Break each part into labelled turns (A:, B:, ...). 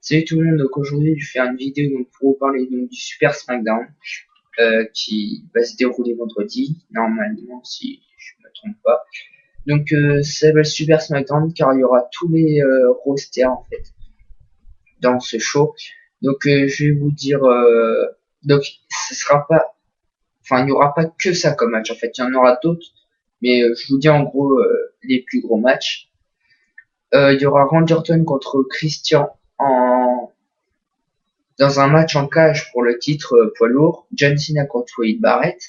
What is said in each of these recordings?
A: Salut tout le monde, donc aujourd'hui je vais faire une vidéo donc, pour vous parler donc, du Super SmackDown qui va se dérouler vendredi, normalement si je me trompe pas. Donc ça s'appelle Super SmackDown car il y aura tous les rosters en fait dans ce show. Donc je vais vous dire, donc ce sera pas, enfin il n'y aura pas que ça comme match en fait, il y en aura d'autres, mais je vous dis en gros les plus gros matchs. Il y aura Randy Orton contre Christian en dans un match en cage pour le titre poids lourd, John Cena contre Wade Barrett,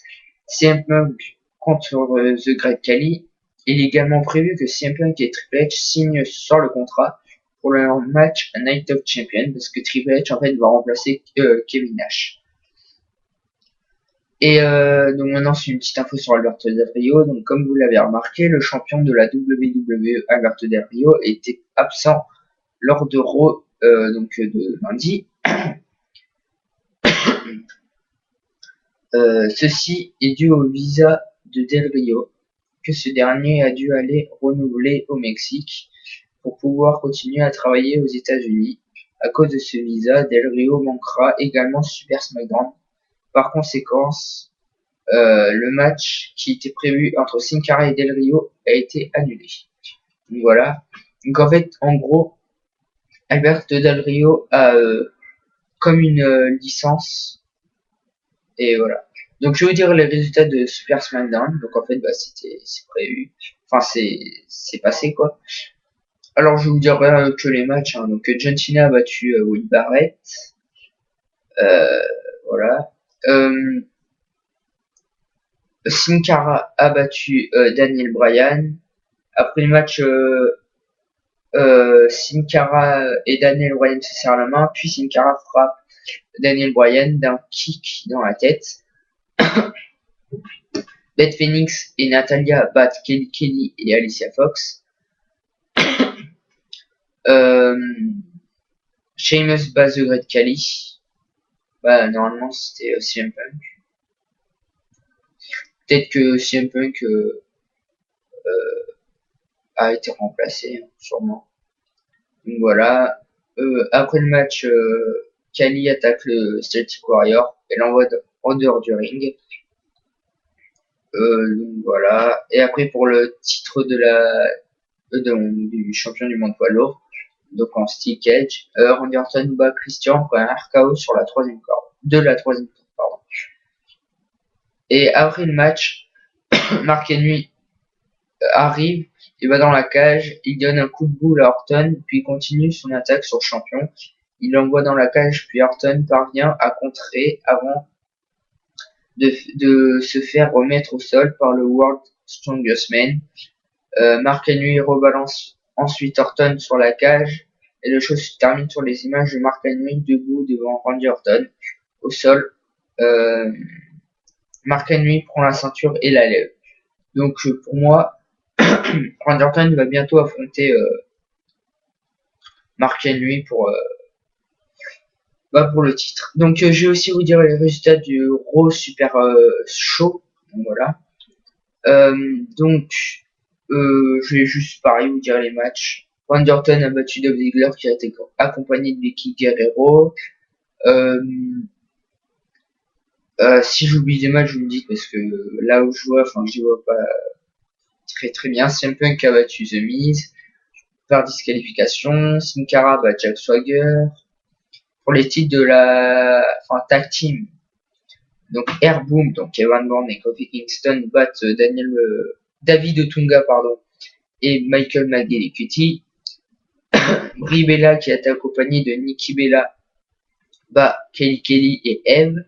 A: CM Punk contre The Great Khali. Il est également prévu que CM Punk et Triple H signent ce soir le contrat pour leur match Night of Champions parce que Triple H en fait va remplacer Kevin Nash. Et donc maintenant c'est une petite info sur Alberto Del Rio. Donc comme vous l'avez remarqué, le champion de la WWE Alberto Del Rio était absent lors de Raw donc de lundi. Ceci est dû au visa de Del Rio, que ce dernier a dû aller renouveler au Mexique pour pouvoir continuer à travailler aux États-Unis. À cause de ce visa, Del Rio manquera également Super SmackDown. Par conséquent, le match qui était prévu entre Sin Cara et Del Rio a été annulé. Donc voilà. Donc en fait, en gros, Alberto Del Rio a comme une licence et voilà. Donc je vais vous dire les résultats de Super SmackDown. Donc en fait c'est prévu. Enfin c'est passé quoi. Alors je vais vous dire que les matchs. Hein. Donc John Cena a battu Wade Barrett. Euh, voilà. Euh, Sin Cara a battu Daniel Bryan. Après le match, Sin Cara et Daniel Bryan se serrent la main. Puis Sin Cara frappe Daniel Bryan d'un kick dans la tête. Beth Phoenix et Natalia battent Kelly Kelly et Alicia Fox. Euh, Sheamus bat The Great Khali. Bah, normalement, c'était CM Punk. Peut-être que CM Punk a été remplacé, hein, sûrement. Donc voilà. Après le match, Khali attaque le Celtic Warrior et l'envoie en dehors du ring. Donc voilà. Et après, pour le titre du champion du monde poids lourd, donc en steel cage, Randy Orton bat Christian pour un RKO sur la troisième corde, de la troisième corde, pardon. Et après le match, Mark Henry arrive, il va dans la cage, il donne un coup de boule à Orton, puis continue son attaque sur le champion. Il l'envoie dans la cage, puis Orton parvient à contrer avant de se faire remettre au sol par le World Strongest Man. Mark Henry rebalance ensuite Orton sur la cage et le show se termine sur les images de Mark Henry debout devant Randy Orton au sol. Mark Henry prend la ceinture et la lève. Donc pour moi, Randy Orton va bientôt affronter Mark Henry pour le titre. Donc je vais aussi vous dire les résultats du Raw Super Show. Donc voilà. Donc je vais juste pareil vous dire les matchs. Randy Orton a battu Dolph Ziggler qui a été accompagné de Becky Guerrero. Si j'oublie des matchs, je vous le dis parce que là où je vois, enfin je les vois pas très bien. CM Punk a battu The Miz par disqualification. Sin Cara bat Jack Swagger. Pour les titres de la tag team, donc Air Boom, donc Kevin Bourne et Kofi Kingston battent David Otunga et Michael McGillicuddy. Brie Bella qui est accompagnée de Nikki Bella bat Kelly Kelly et Eve.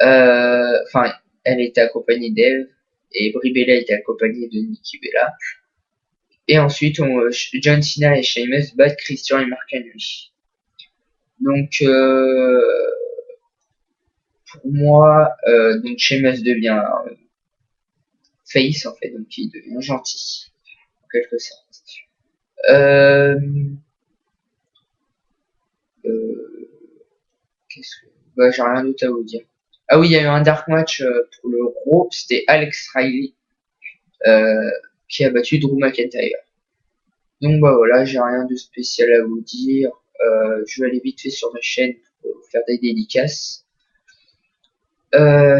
A: Elle était accompagnée d'Eve et Brie Bella était accompagnée de Nikki Bella. Et ensuite, John Cena et Sheamus battent Christian et Mark Henry. Donc, pour moi, donc Sheamus devient face en fait, donc il devient gentil en quelque sorte. Euh, j'ai rien d'autre à vous dire. Ah oui, il y a eu un dark match pour le Raw, c'était Alex Riley qui a battu Drew McIntyre. Donc bah voilà, j'ai rien de spécial à vous dire. Je vais aller vite fait sur ma chaîne pour faire des dédicaces.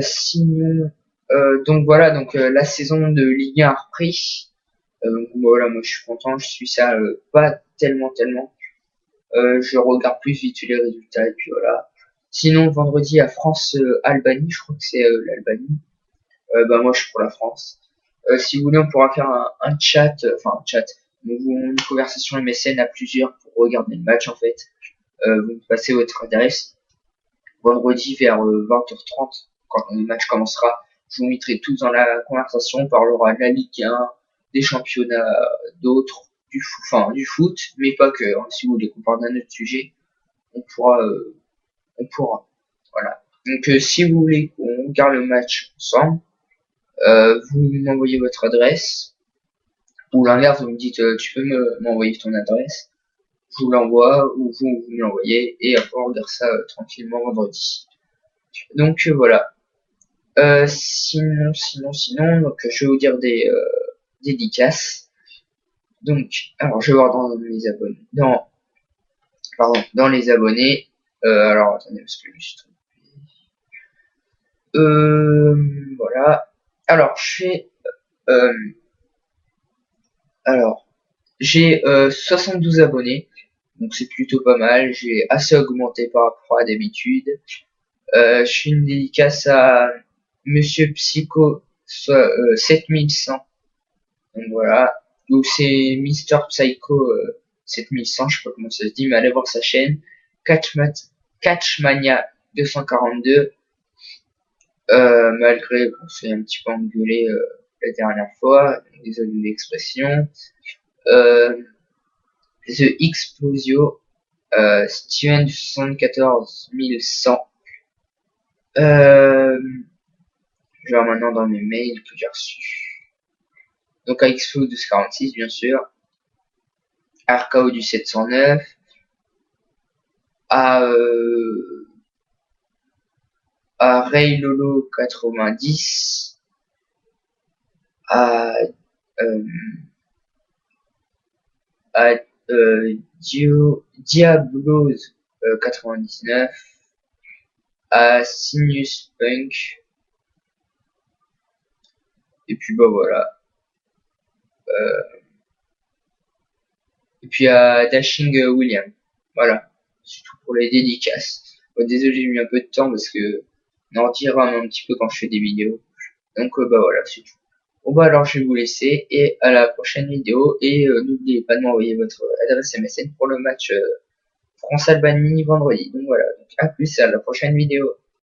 A: Sinon, donc voilà, donc la saison de Ligue 1 a repris. Donc voilà, moi je suis content, je suis ça pas tellement. Je regarde plus vite les résultats et puis voilà. Sinon vendredi à France-Albanie, je crois que c'est l'Albanie. Bah moi je suis pour la France. Si vous voulez, on pourra faire un chat, enfin un chat, une conversation MSN à plusieurs pour regarder le match en fait. Vous me passez votre adresse. Vendredi vers 20h30, quand le match commencera, je vous mettrai tous dans la conversation. On parlera de la Ligue 1, des championnats d'autres, du foot, mais pas que. Hein. Si vous voulez qu'on parle d'un autre sujet, on pourra, on pourra. Voilà. Donc si vous voulez qu'on regarde le match ensemble, vous m'envoyez votre adresse, ou l'inverse, vous me dites tu peux m'envoyer ton adresse, je vous l'envoie, ou vous me l'envoyez, et après on regarde ça tranquillement vendredi. Donc voilà. Sinon, donc je vais vous dire des dédicaces. Donc, alors je vais voir dans mes abonnés, dans les abonnés. Alors attendez parce que je suis trompé. Voilà. Alors je fais, alors j'ai 72 abonnés, donc c'est plutôt pas mal. J'ai assez augmenté par rapport à d'habitude. Je fais une dédicace à Monsieur Psycho 7100. Donc voilà. Donc c'est Mister Psycho 7100, je sais pas comment ça se dit, mais allez voir sa chaîne. Catchmania 242. Malgré qu'on s'est un petit peu engueulé la dernière fois, désolé de l'expression. The Explosio, Steven 74100. Je vais voir maintenant dans mes mails que j'ai reçus. Donc à Expo 1246 bien sûr, RKO du 709, à Ray Lolo 90, à Diablos 99, à Sinus Punk, et puis bah voilà. Et puis à Dashing William. Voilà, c'est tout pour les dédicaces. Bon, désolé, j'ai mis un peu de temps parce que on en retire un petit peu quand je fais des vidéos. Donc bah voilà, c'est tout. Bon bah alors je vais vous laisser et à la prochaine vidéo et n'oubliez pas de m'envoyer votre adresse MSN pour le match France-Albanie vendredi. Donc voilà, donc à plus et à la prochaine vidéo.